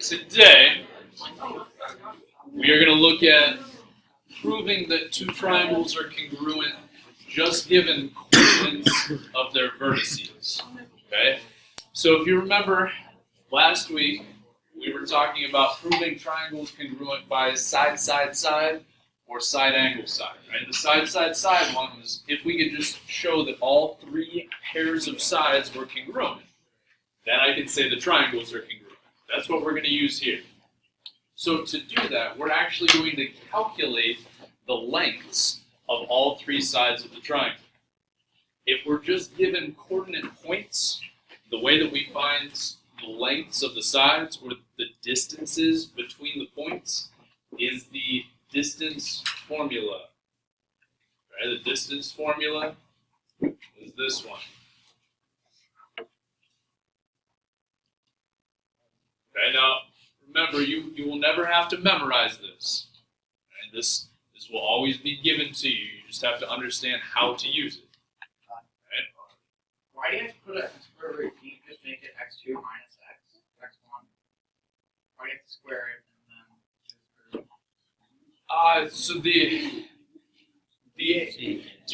Today, we are going to look at proving that two triangles are congruent just given coordinates of their vertices. Okay? So if you remember, last week we were talking about proving triangles congruent by side, side, side, or side, angle, side. Right? The side, side, side one was if we could just show that all three pairs of sides were congruent, then I can say the triangles are congruent. That's what we're going to use here. So to do that, we're actually going to calculate the lengths of all three sides of the triangle. If we're just given coordinate points, the way that we find the lengths of the sides, or the distances between the points, is the distance formula. Right? The distance formula is this one. Okay, now remember, you will never have to memorize this. And this will always be given to you. You just have to understand how to use it. Okay? Why do you have to put a square root? Can you just make it x2 minus x1? Why do you have to square it and then do the square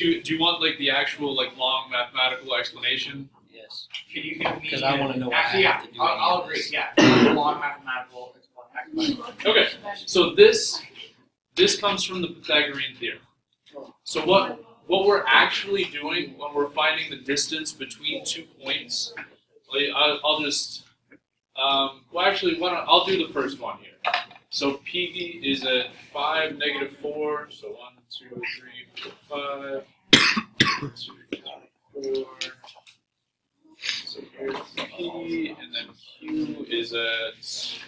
root? Do you want like the actual like long mathematical explanation? Yes. Can you give me? Because I want to know what Actually, I yeah, have to do. I'll agree. Yeah, long mathematical explanation. Okay, so this comes from the Pythagorean theorem. So what we're actually doing when we're finding the distance between 2 points, I'll just well actually I'll do the first one here. So P is at 5, -4. So 1, 2, 3, 4, 5. 2, 3, 4. So here's P, and then Q is at 3.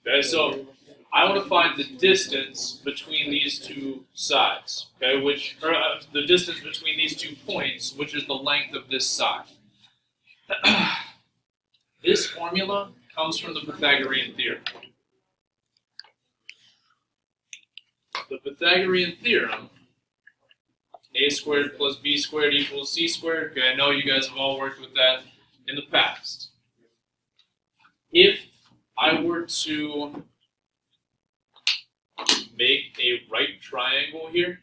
Okay, so I want to find the distance between these two sides. Okay, the distance between these 2 points, which is the length of this side. This formula comes from the Pythagorean theorem. The Pythagorean theorem, a squared plus b squared equals c squared. Okay, I know you guys have all worked with that in the past. If I were to make a right triangle here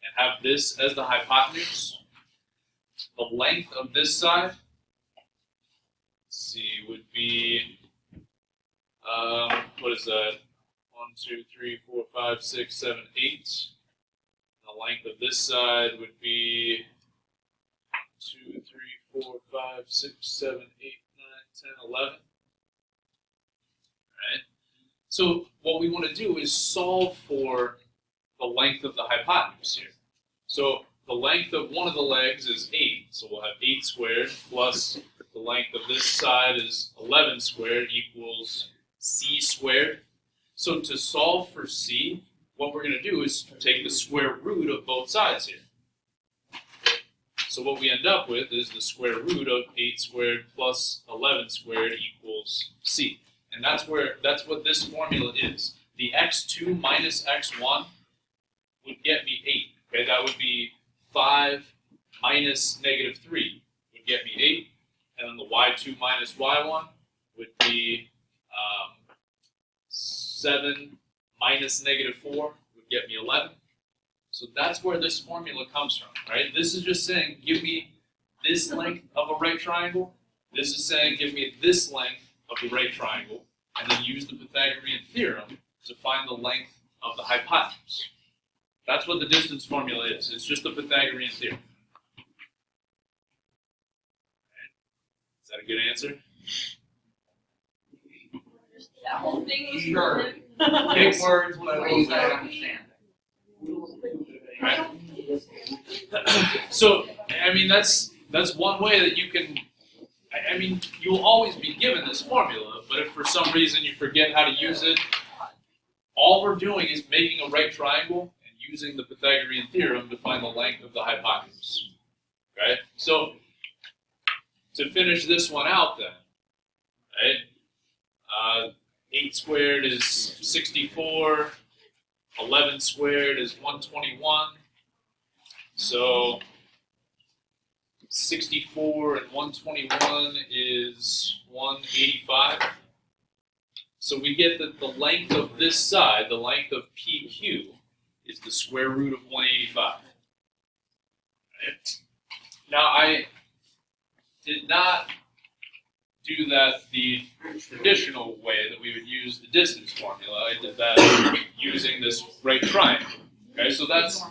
and have this as the hypotenuse, the length of this side, would be, what is that? 1, 2, 3, 4, 5, 6, 7, 8. The length of this side would be 2, 3, 4, 5, 6, 7, 8, 9, 10, 11. Right? So what we want to do is solve for the length of the hypotenuse here. So the length of one of the legs is 8. So we'll have 8 squared plus the length of this side is 11 squared equals c squared. So to solve for c, what we're going to do is take the square root of both sides here. So what we end up with is the square root of 8 squared plus 11 squared equals c. And that's what this formula is. The x2 minus x1 would get me 8. Okay, that would be 5 minus -3 would get me 8. And then the y2 minus y1 would be 7 minus -4 would get me 11. So that's where this formula comes from, right? This is just saying, give me this length of a right triangle. This is saying, give me this length of the right triangle, and then use the Pythagorean theorem to find the length of the hypotenuse. That's what the distance formula is. It's just the Pythagorean theorem. Is that a good answer? That whole thing was Sure. Big words, but I will say I understand. Right? So, I mean, that's one way that you can. I mean, you'll always be given this formula, but if for some reason you forget how to use it, all we're doing is making a right triangle and using the Pythagorean theorem to find the length of the hypotenuse. Okay? So, to finish this one out then, right? 8 squared is 64. 11 squared is 121. So 64 and 121 is 185. So we get that the length of this side, the length of PQ, is the square root of 185. Right? Now I did not do that the traditional way that we would use the distance formula. I did that using this right triangle. Okay, so that's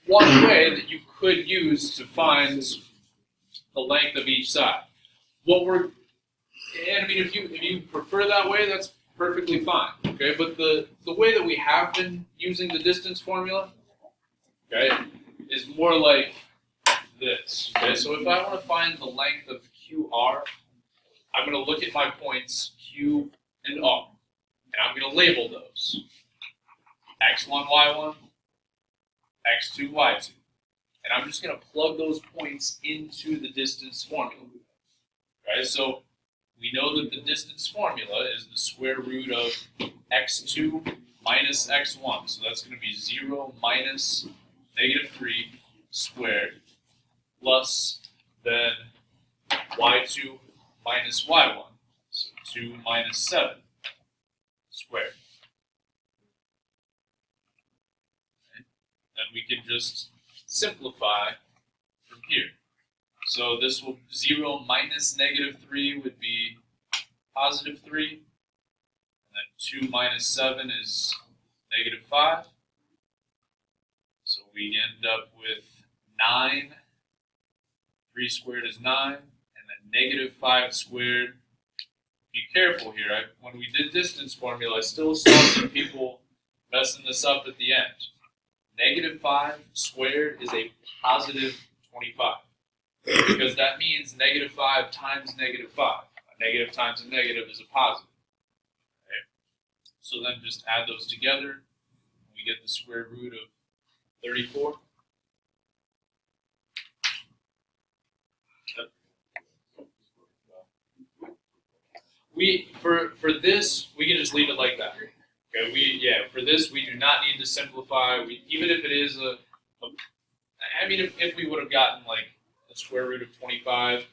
one way that you could use to find the length of each side. And I mean, if you prefer that way, that's perfectly fine. Okay, but the way that we have been using the distance formula, okay, is more like this. Okay, so if I want to find the length of QR, I'm going to look at my points Q and R, and I'm going to label those x1, y1, x2, y2, and I'm just going to plug those points into the distance formula. Okay, so we know that the distance formula is the square root of x2 minus x1. So that's going to be 0 minus -3 squared plus then y2 minus y1. So 2 minus 7 squared. Okay. Then we can just simplify from here. So this will 0 minus -3 would be +3, and then 2 minus 7 is -5. So we end up with 9. 3 squared is 9, and then -5 squared. Be careful here. When we did distance formula, I still saw some people messing this up at the end. -5 squared is a +25. Because that means -5 times -5. A negative times a negative is a positive. Okay? So then just add those together, and we get the square root of 34. For this, we can just leave it like that. Okay, for this we do not need to simplify. Even if it is if we would have gotten like square root of 25,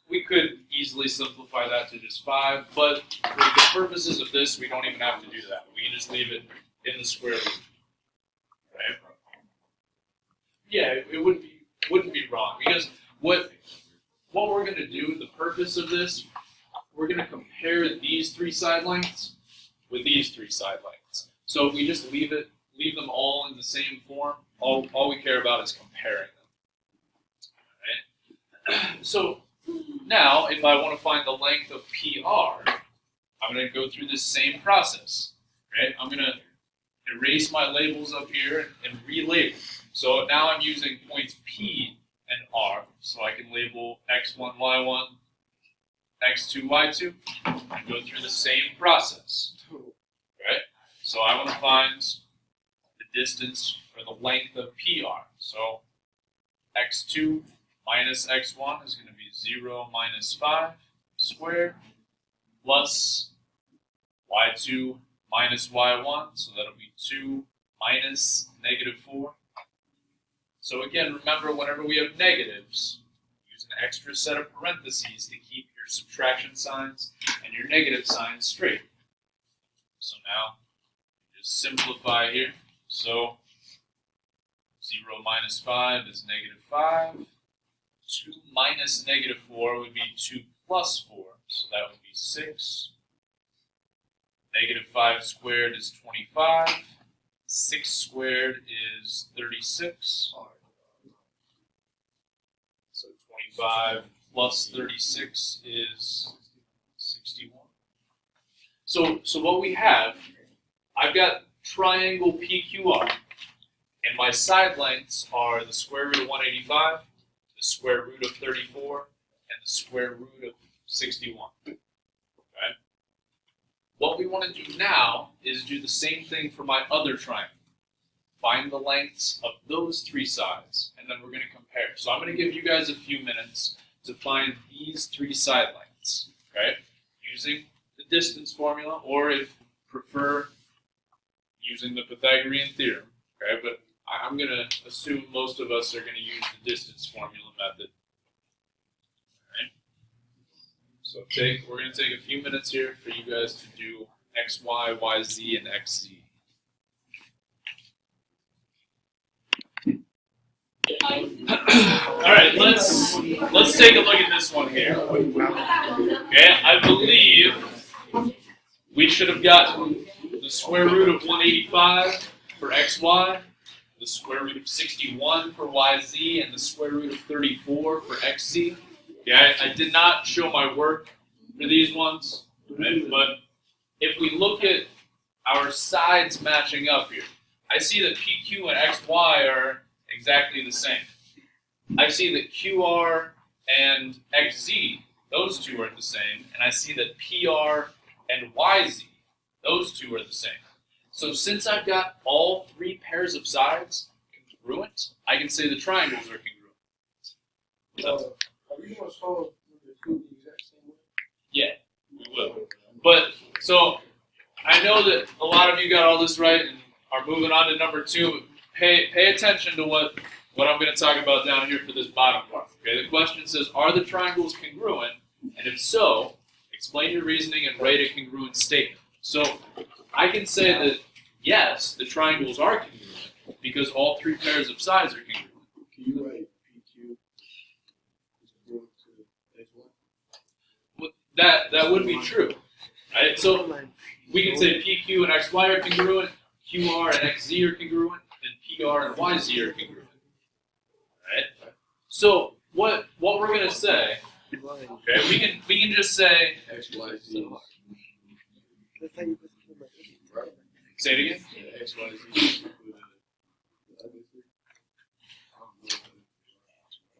we could easily simplify that to just 5, but for the purposes of this, we don't even have to do that. We can just leave it in the square root. Right? Yeah, it wouldn't be wrong, because what we're going to do, the purpose of this, we're going to compare these 3 side lengths with these 3 side lengths. So if we just leave them all in the same form, all we care about is comparing them. So now, if I want to find the length of PR, I'm going to go through this same process. Right? I'm going to erase my labels up here and relabel. So now I'm using points P and R, so I can label x1, y1, x2, y2, and go through the same process. Right? So I want to find the distance or the length of PR. So x2 minus x1 is going to be 0 minus 5 squared plus y2 minus y1, so that'll be 2 minus -4. So again, remember, whenever we have negatives, use an extra set of parentheses to keep your subtraction signs and your negative signs straight. So now, just simplify here. So 0 minus 5 is -5. 2 minus -4 would be 2 plus 4, so that would be 6. -5 squared is 25. 6 squared is 36. So 25 plus 36 is 61. So what we have, I've got triangle PQR, and my side lengths are the square root of 185, the square root of 34, and the square root of 61. Okay? What we want to do now is do the same thing for my other triangle. Find the lengths of those 3 sides, and then we're going to compare. So I'm going to give you guys a few minutes to find these 3 side lengths, okay? Using the distance formula, or if you prefer using the Pythagorean theorem. Okay, but I'm going to assume most of us are going to use the distance formula method. Alright? So we're going to take a few minutes here for you guys to do x, y, y, z, and x, z. Alright, let's take a look at this one here. Okay, I believe we should have gotten the square root of 185 for xy, the square root of 61 for yz, and the square root of 34 for xz. Yeah, I did not show my work for these ones, right? But if we look at our sides matching up here, I see that PQ and XY are exactly the same. I see that QR and XZ, those two are the same, and I see that PR and YZ, those two are the same. So since I've got all three pairs of sides congruent, I can say the triangles are congruent. So, are we going to solve the two the exact same way? Yeah, we will. But, so, I know that a lot of you got all this right and are moving on to number 2. Pay attention to what I'm going to talk about down here for this bottom part. Okay, the question says, are the triangles congruent? And if so, explain your reasoning and write a congruent statement. So, I can say that, yes, the triangles are congruent because all three pairs of sides are congruent. Can you write PQ is congruent to X1? Well, that would be true, right? So we can say PQ and XY are congruent, QR and XZ are congruent, and PR and YZ are congruent, right? So what we're gonna say, okay? We can just say X, Y, Z. say it again. X, Y, Z.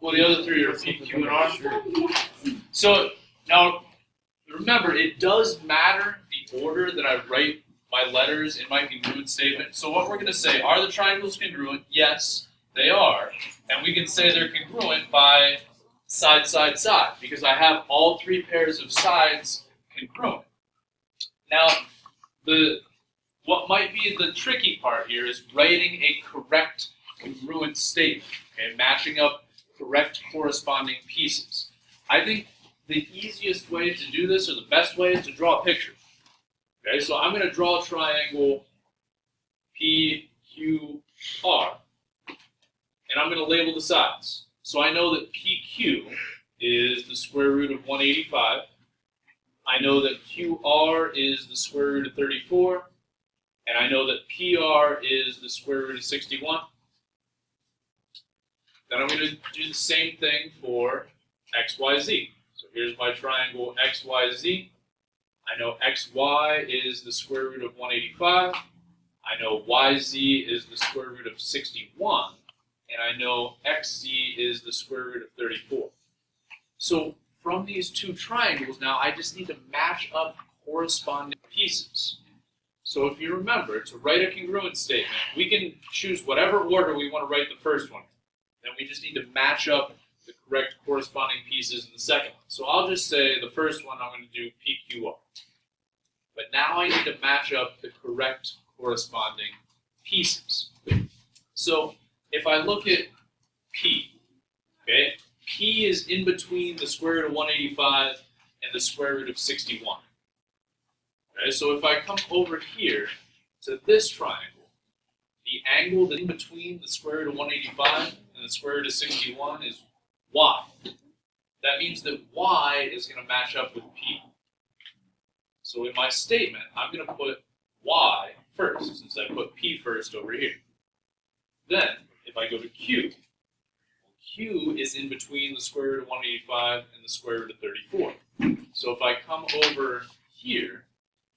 Well, the other three are P, Q, and R. So now, remember, it does matter the order that I write my letters in my congruent statement. So what we're going to say, are the triangles congruent? Yes, they are. And we can say they're congruent by side, side, side, because I have all three pairs of sides congruent. Now, what might be the tricky part here is writing a correct congruent statement, okay, matching up correct corresponding pieces. I think the easiest way to do this, or the best way, is to draw a picture. Okay, so I'm going to draw a triangle PQR, and I'm going to label the sides. So I know that PQ is the square root of 185. I know that QR is the square root of 34. And I know that PR is the square root of 61. Then I'm going to do the same thing for XYZ. So here's my triangle XYZ. I know XY is the square root of 185. I know YZ is the square root of 61. And I know XZ is the square root of 34. So from these two triangles now, I just need to match up corresponding pieces. So if you remember, to write a congruent statement, we can choose whatever order we want to write the first one. Then we just need to match up the correct corresponding pieces in the second one. So I'll just say the first one I'm going to do PQR. But now I need to match up the correct corresponding pieces. So if I look at P, okay, P is in between the square root of 185 and the square root of 61. Okay, so if I come over here to this triangle, the angle that's in between the square root of 185 and the square root of 61 is y. That means that y is going to match up with p. So in my statement, I'm going to put y first, since I put p first over here. Then, if I go to q, q is in between the square root of 185 and the square root of 34. So if I come over here,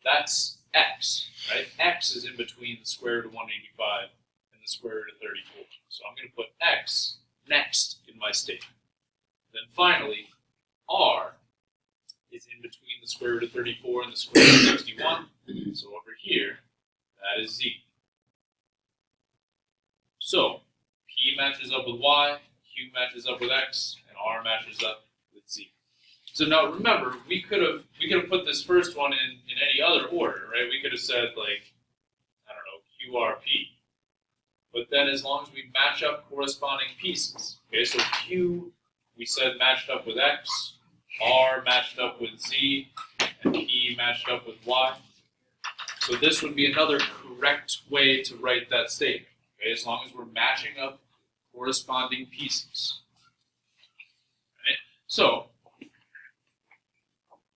that's x, right? X is in between the square root of 185 and the square root of 34. So I'm going to put x next in my statement. Then finally, r is in between the square root of 34 and the square root of 61. So over here, that is z. So p matches up with y, q matches up with x, and r matches up with z. So now remember, we could have put this first one in any other order, right? We could have said, like, I don't know, QRP. But then as long as we match up corresponding pieces, okay, so Q we said matched up with X, R matched up with Z, and P matched up with Y. So this would be another correct way to write that statement, okay, as long as we're matching up corresponding pieces. Okay? So,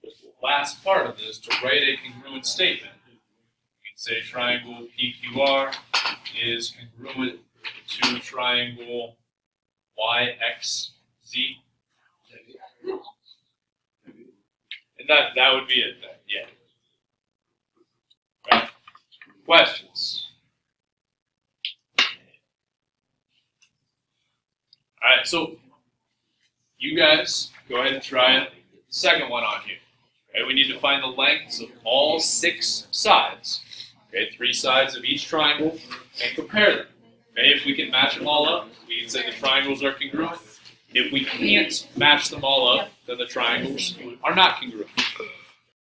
the last part of this, to write a congruent statement, we can say triangle PQR is congruent to triangle YXZ. And that would be it then, yeah. Right. Questions? Alright, so you guys go ahead and try it. Second one on here. Okay, we need to find the lengths of all 6 sides. Okay, 3 sides of each triangle and compare them. Okay, if we can match them all up, we can say the triangles are congruent. If we can't match them all up, then the triangles are not congruent.